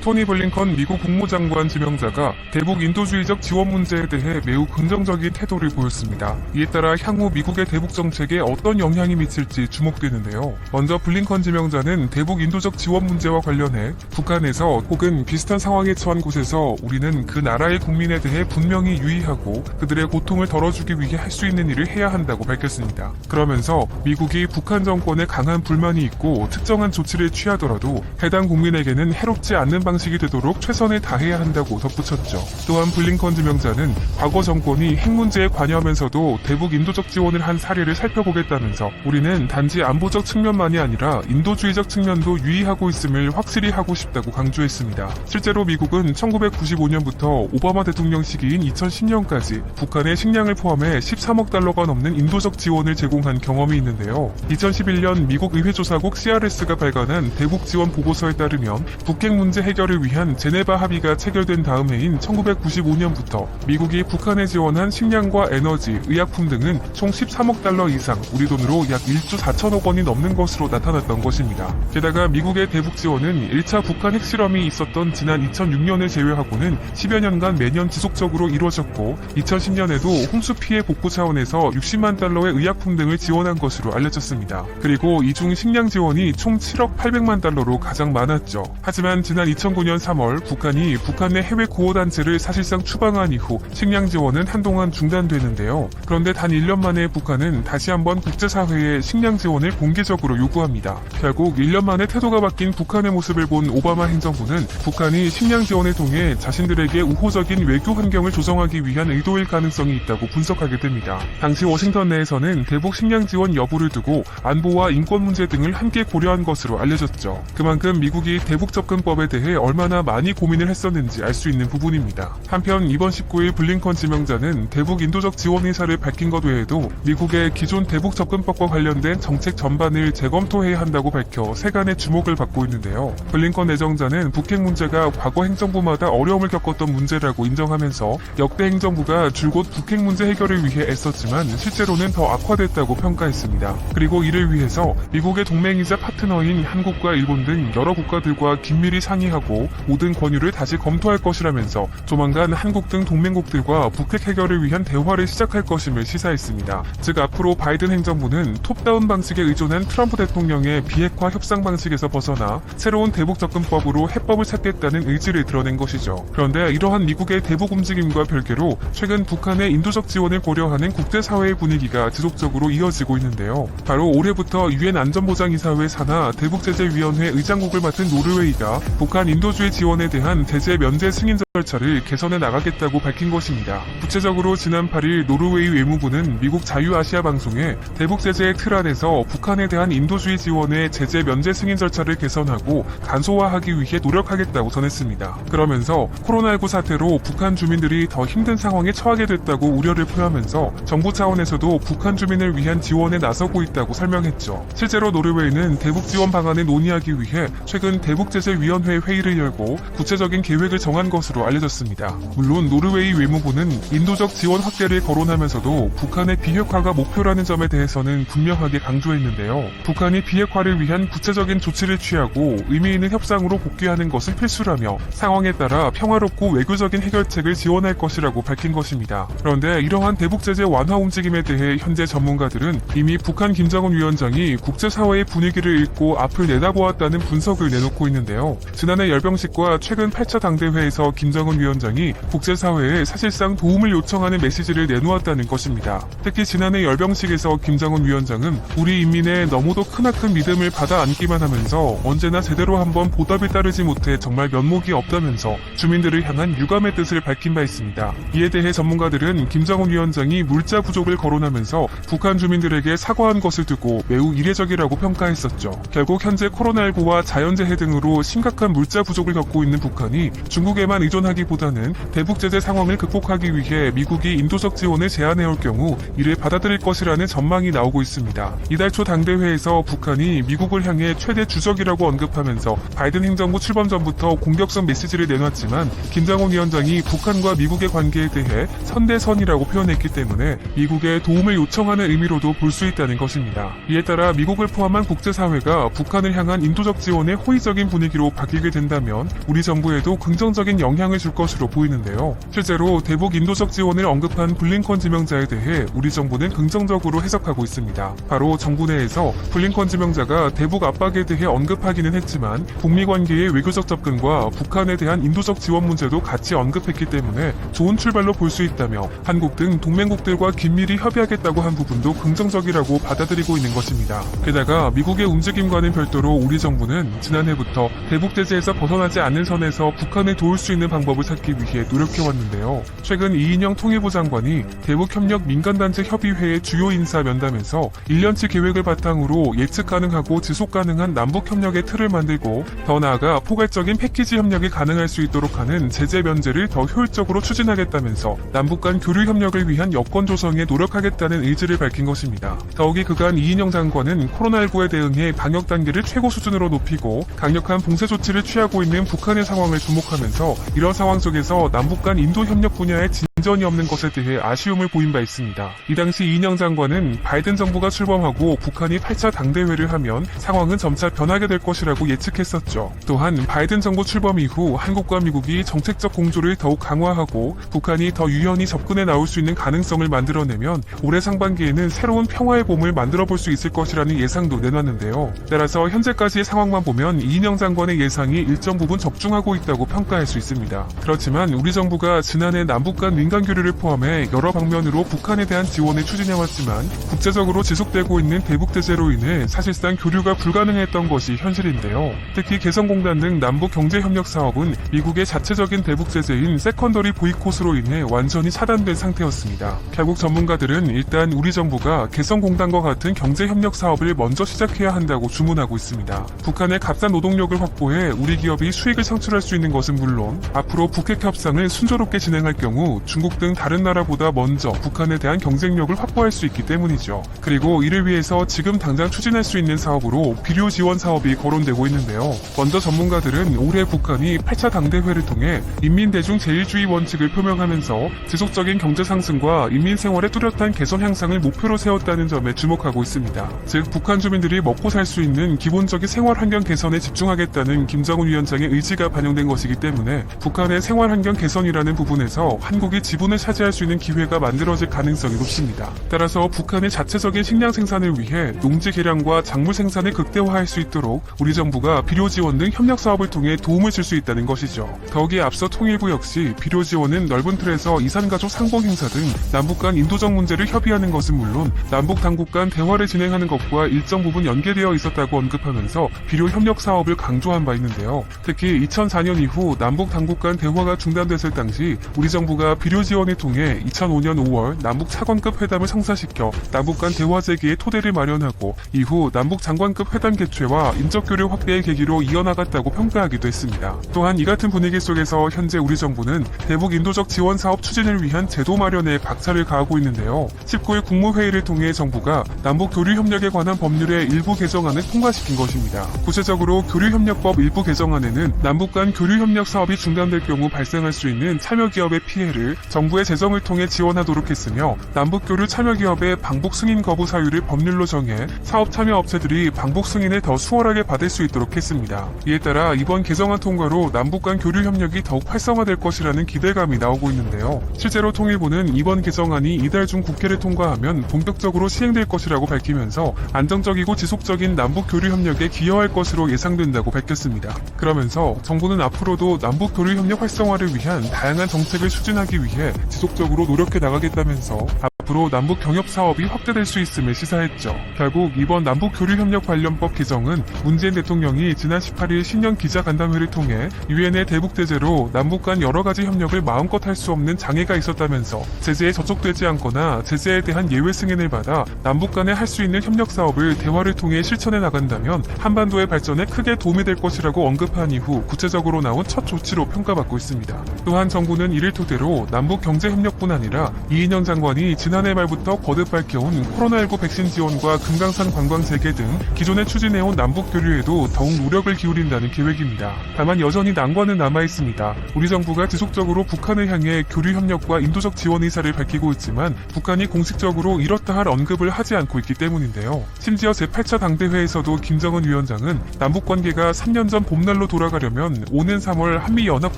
토니 블링컨 미국 국무장관 지명자가 대북 인도주의적 지원 문제에 대해 매우 긍정적인 태도를 보였습니다. 이에 따라 향후 미국의 대북 정책에 어떤 영향이 미칠지 주목되는데요. 먼저 블링컨 지명자는 대북 인도적 지원 문제와 관련해 북한에서 혹은 비슷한 상황에 처한 곳에서 우리는 그 나라의 국민에 대해 분명히 유의하고 그들의 고통을 덜어주기 위해 할 수 있는 일을 해야 한다고 밝혔습니다. 그러면서 미국이 북한 정권에 강한 불만이 있고 특정한 조치를 취하더라도 해당 국민에게는 해롭지 않는 방식이 되도록 최선을 다해야 한다고 덧붙였죠. 또한 블링컨 지명자는 과거 정권이 핵 문제에 관여하면서도 대북 인도적 지원을 한 사례를 살펴보겠다면서 우리는 단지 안보적 측면만이 아니라 인도주의적 측면도 유의하고 있음을 확실히 하고 싶다고 강조했습니다. 실제로 미국은 1995년부터 오바마 대통령 시기인 2010년까지 북한의 식량을 포함해 13억 달러가 넘는 인도적 지원을 제공한 경험이 있는데요. 2011년 미국 의회조사국 CRS가 발간한 대북 지원 보고서에 따르면 북핵 문제 해결을 위한 제네바 합의가 체결된 다음 해인 1995년부터 미국이 북한에 지원한 식량과 에너지, 의약품 등은 총 13억 달러 이상, 우리 돈으로 약 1조 4천억 원이 넘는 것으로 나타났던 것입니다. 게다가 미국의 대북 지원은 1차 북한 핵실험이 있었던 지난 2006년을 제외하고는 10여 년간 매년 지속적으로 이루어졌고 2010년에도 홍수 피해 복구 차원에서 60만 달러의 의약품 등을 지원한 것으로 알려졌습니다. 그리고 이 중 식량 지원이 총 7억 800만 달러로 가장 많았죠. 하지만 지난 2009년 3월 북한이 북한 내 해외 구호단체를 사실상 추방한 이후 식량 지원은 한동안 중단되는데요. 그런데 단 1년 만에 북한은 다시 한번 국제사회에 식량 지원을 공개적으로 요구합니다. 결국 1년 만에 태도가 바뀐 북한의 모습을 본 오바마 행정부는 북한이 식량 지원을 통해 자신들에게 우호적인 외교 환경을 조성하기 위한 의도일 가능성이 있다고 분석하게 됩니다. 당시 워싱턴 내에서는 대북 식량 지원 여부를 두고 안보와 인권 문제 등을 함께 고려한 것으로 알려졌죠. 그만큼 미국이 대북 접근법에 대해 얼마나 많이 고민을 했었는지 알 수 있는 부분입니다. 한편 이번 19일 블링컨 지명자는 대북 인도적 지원 의사를 밝힌 것 외에도 미국의 기존 대북 접근법과 관련된 정책 전반을 재검토해야 한다고 밝혀 세간의 주목을 받고 있는데요. 블링컨 내정자는 북핵 문제가 과거 행정부마다 어려움을 겪었던 문제라고 인정하면서 역대 행정부가 줄곧 북핵 문제 해결을 위해 애썼지만 실제로는 더 악화됐다고 평가했습니다. 그리고 이를 위해서 미국의 동맹이자 파트너인 한국과 일본 등 여러 국가들과 긴밀히 상의하고 모든 권유를 다시 검토할 것이라면서 조만간 한국 등 동맹국들과 북핵 해결을 위한 대화를 시작할 것임을 시사했습니다. 즉 앞으로 바이든 행정부는 톱다운 방식에 의존한 트럼프 대통령의 비핵화 협상 방식에서 벗어나 새로운 대북 접근법으로 해법을 찾겠다는 의지를 드러낸 것이죠. 그런데 이러한 미국의 대북 움직임과 별개로 최근 북한의 인도적 지원을 고려하는 국제사회의 분위기가 지속적으로 이어지고 있는데요. 바로 올해부터 유엔 안전보장이사회 산하 대북제재위원회 의장국을 맡은 노르웨이가 북한 인도주의 지원에 대한 제재 면제 승인 절차를 개선해 나가겠다고 밝힌 것입니다. 구체적으로 지난 8일 노르웨이 외무부는 미국 자유아시아 방송에 대북 제재의 틀 안에서 북한에 대한 인도주의 지원의 제재 면제 승인 절차를 개선하고 간소화하기 위해 노력하겠다고 전했습니다. 그러면서 코로나19 사태로 북한 주민들이 더 힘든 상황에 처하게 됐다고 우려를 표하면서 정부 차원에서도 북한 주민을 위한 지원에 나서고 있다고 설명했죠. 실제로 노르웨이는 대북 지원 방안을 논의하기 위해 최근 대북제재위원회 회의를 열고 구체적인 계획을 정한 것으로 알려졌습니다. 물론 노르웨이 외무부는 인도적 지원 확대를 거론하면서도 북한의 비핵화가 목표라는 점에 대해서는 분명하게 강조했는데요. 북한이 비핵화를 위한 구체적인 조치를 취하고 의미 있는 협상으로 복귀하는 것은 필수라며 상황에 따라 평화롭고 외교적인 해결책을 지원할 것이라고 밝힌 것입니다. 그런데 이러한 대북제재 완화 움직임에 대해 현재 전문가들은 이미 북한 김정은 위원장이 국제사회의 분위기를 읽고 앞을 내다보았다는 분석을 내놓고 있는데요. 지난해 열병식과 최근 8차 당대회에서 김정은 위원장이 국제사회에 사실상 도움을 요청하는 메시지를 내놓았다는 것입니다. 특히 지난해 열병식에서 김정은 위원장은 우리 인민의 너무도 크나큰 믿음을 받아 안기만 하면서 언제나 제대로 한번 보답이 따르지 못해 정말 면목이 없다면서 주민들을 향한 유감의 뜻을 밝힌 바 있습니다. 이에 대해 전문가들은 김정은 위원장이 물자 부족을 거론하면서 북한 주민들에게 사과한 것을 두고 매우 이례적이라고 평가했었죠. 결국 현재 코로나19와 자연재해 등으로 심각한 물자 부족을 겪고 있는 북한이 중국에만 의존 보전하기보다는 대북 제재 상황을 극복하기 위해 미국이 인도적 지원을 제안해올 경우 이를 받아들일 것이라는 전망이 나오고 있습니다. 이달 초 당대회에서 북한이 미국을 향해 최대 주적이라고 언급하면서 바이든 행정부 출범 전부터 공격성 메시지를 내놨지만 김정은 위원장이 북한과 미국의 관계에 대해 선대선이라고 표현했기 때문에 미국의 도움을 요청하는 의미로도 볼 수 있다는 것입니다. 이에 따라 미국을 포함한 국제사회가 북한을 향한 인도적 지원의 호의적인 분위기로 바뀌게 된다면 우리 정부에도 긍정적인 영향을 줄 것으로 보이는데요. 실제로 대북 인도적 지원을 언급한 블링컨 지명자에 대해 우리 정부는 긍정적으로 해석하고 있습니다. 바로 정부 내에서 블링컨 지명자가 대북 압박에 대해 언급하기는 했지만 북미 관계의 외교적 접근과 북한에 대한 인도적 지원 문제도 같이 언급했기 때문에 좋은 출발로 볼 수 있다며 한국 등 동맹국들과 긴밀히 협의하겠다고 한 부분도 긍정적이라고 받아들이고 있는 것입니다. 게다가 미국의 움직임과는 별도로 우리 정부는 지난해부터 대북 제재에서 벗어나지 않는 선에서 북한을 도울 수 있는 방법을 찾기 위해 노력해왔는데요. 최근 이인영 통일부 장관이 대북협력 민간단체 협의회의 주요 인사 면담에서 1년치 계획을 바탕으로 예측 가능하고 지속 가능한 남북협력의 틀을 만들고 더 나아가 포괄적인 패키지 협력이 가능할 수 있도록 하는 제재 면제를 더 효율적으로 추진하겠다면서 남북 간 교류 협력을 위한 여건 조성에 노력하겠다는 의지를 밝힌 것입니다. 더욱이 그간 이인영 장관은 코로나19에 대응해 방역 단계를 최고 수준으로 높이고 강력한 봉쇄 조치를 취하고 있는 북한의 상황을 주목하면서 이런 상황 속에서 남북 간 인도 협력 분야에 진전이 없는 것에 대해 아쉬움을 보인 바 있습니다. 이 당시 이인영 장관은 바이든 정부가 출범하고 북한이 8차 당대회를 하면 상황은 점차 변하게 될 것이라고 예측했었죠. 또한 바이든 정부 출범 이후 한국과 미국이 정책적 공조를 더욱 강화하고 북한이 더 유연히 접근해 나올 수 있는 가능성을 만들어내면 올해 상반기에는 새로운 평화의 봄을 만들어 볼 수 있을 것이라는 예상도 내놨는데요. 따라서 현재까지의 상황만 보면 이인영 장관의 예상이 일정 부분 적중하고 있다고 평가할 수 있습니다. 그렇지만 우리 정부가 지난해 남북 간 민간 교류를 포함해 여러 방면으로 북한에 대한 지원을 추진해왔지만 국제적으로 지속되고 있는 대북 제재로 인해 사실상 교류가 불가능했던 것이 현실인데요. 특히 개성공단 등 남북 경제협력 사업은 미국의 자체적인 대북 제재인 세컨더리 보이콧으로 인해 완전히 차단된 상태였습니다. 결국 전문가들은 일단 우리 정부가 개성공단과 같은 경제협력 사업을 먼저 시작해야 한다고 주문하고 있습니다. 북한의 값싼 노동력을 확보해 우리 기업이 수익을 창출할 수 있는 것은 물론 앞으로 북핵 협상을 순조롭게 진행할 경우 중국 등 다른 나라보다 먼저 북한에 대한 경쟁력을 확보할 수 있기 때문이죠. 그리고 이를 위해서 지금 당장 추진할 수 있는 사업으로 비료 지원 사업이 거론되고 있는데요. 먼저 전문가들은 올해 북한이 8차 당대회를 통해 인민대중 제일주의 원칙을 표명하면서 지속적인 경제 상승과 인민 생활의 뚜렷한 개선 향상을 목표로 세웠다는 점에 주목하고 있습니다. 즉 북한 주민들이 먹고 살 수 있는 기본적인 생활 환경 개선에 집중하겠다는 김정은 위원장의 의지가 반영된 것이기 때문에 북한의 생활 환경 개선이라는 부분에서 한국이 지분을 차지할 수 있는 기회가 만들어질 가능성이 높습니다. 따라서 북한의 자체적인 식량 생산을 위해 농지 개량과 작물 생산을 극대화할 수 있도록 우리 정부가 비료 지원 등 협력 사업을 통해 도움을 줄 수 있다는 것이죠. 더욱이 앞서 통일부 역시 비료 지원은 넓은 틀에서 이산가족 상봉 행사 등 남북 간 인도적 문제를 협의하는 것은 물론 남북 당국 간 대화를 진행하는 것과 일정 부분 연계되어 있었다고 언급하면서 비료 협력 사업을 강조한 바 있는데요. 특히 2004년 이후 남북 당국 간 대화가 중단됐을 당시 우리 정부가 비료 지원을 통해 2005년 5월 남북 차관급 회담을 성사시켜 남북 간 대화 재개의 토대를 마련하고 이후 남북 장관급 회담 개최와 인적 교류 확대의 계기로 이어나갔다고 평가하기도 했습니다. 또한 이 같은 분위기 속에서 현재 우리 정부는 대북 인도적 지원 사업 추진을 위한 제도 마련에 박차를 가하고 있는데요. 19일 국무회의를 통해 정부가 남북 교류 협력에 관한 법률의 일부 개정안을 통과시킨 것입니다. 구체적으로 교류협력법 일부 개정안에는 남북 간 교류협력 사업이 중단될 경우 발생할 수 있는 참여기업의 피해를 정부의 재정을 통해 지원하도록 했으며 남북교류 참여기업의 방북 승인 거부 사유를 법률로 정해 사업 참여 업체들이 방북 승인을 더 수월하게 받을 수 있도록 했습니다. 이에 따라 이번 개정안 통과로 남북 간 교류 협력이 더욱 활성화될 것이라는 기대감이 나오고 있는데요. 실제로 통일부는 이번 개정안이 이달 중 국회를 통과하면 본격적으로 시행될 것이라고 밝히면서 안정적이고 지속적인 남북 교류 협력에 기여할 것으로 예상된다고 밝혔습니다. 그러면서 정부는 앞으로도 남북 교류 협력 활성화를 위한 다양한 정책을 추진하기 위해 지속적으로 노력해 나가겠다면서 앞으로 남북 경협 사업이 확대될 수 있음을 시사했죠. 결국 이번 남북 교류 협력 관련법 개정은 문재인 대통령이 지난 18일 신년 기자간담회를 통해 유엔의 대북 제재로 남북 간 여러 가지 협력을 마음껏 할 수 없는 장애가 있었다면서 제재에 저촉되지 않거나 제재에 대한 예외 승인을 받아 남북 간에 할 수 있는 협력 사업을 대화를 통해 실천해 나간다면 한반도의 발전에 크게 도움이 될 것이라고 언급한 이후 구체적으로 나온 첫 조치로 평가받고 있습니다. 또한 정부는 이를 토대로 남북 경제협력뿐 아니라 이인영 장관이 지난해 말부터 거듭 밝혀온 코로나19 백신 지원과 금강산 관광 재개 등 기존에 추진해온 남북 교류에도 더욱 노력을 기울인다는 계획입니다. 다만 여전히 난관은 남아있습니다. 우리 정부가 지속적으로 북한을 향해 교류 협력과 인도적 지원 의사를 밝히고 있지만 북한이 공식적으로 이렇다 할 언급을 하지 않고 있기 때문인데요. 심지어 제8차 당대회에서도 김정은 위원장은 남북 관계가 3년 전 봄날로 돌아가려면 오는 3월 한미연합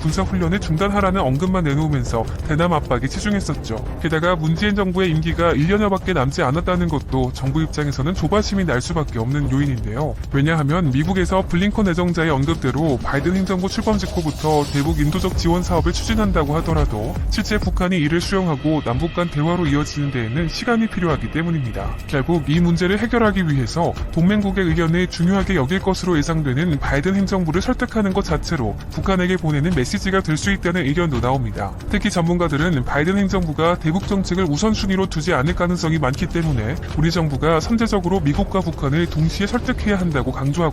군사훈련을 중단하라는 언급만 내놓으면서 대남 압박에 치중했었죠. 게다가 문재인 정부의 임기가 1년여밖에 남지 않았다는 것도 정부 입장에서는 조바심이 날 수밖에 없는 요인인데요. 왜냐하면 미국에서 블링컨 내정자의 언급대로 바이든 행정부 출범 직후부터 대북 인도적 지원 사업을 추진한다고 하더라도 실제 북한이 이를 수용하고 남북 간 대화로 이어지는 데에는 시간이 필요하기 때문입니다. 결국 이 문제를 해결하기 위해서 동맹국의 의견을 중요하게 여길 것으로 예상되는 바이든 행정부를 설득하는 것 자체로 북한에게 보내는 메시지가 될 수 있다는 의견도 나옵니다. 특히 전문가들은 바이든 행정부가 대북 정책을 우선순위로 두지 않을 가능성이 많기 때문에 우리 정부가 선제적으로 미국과 북한을 동시에 설득해야 한다고 강조하고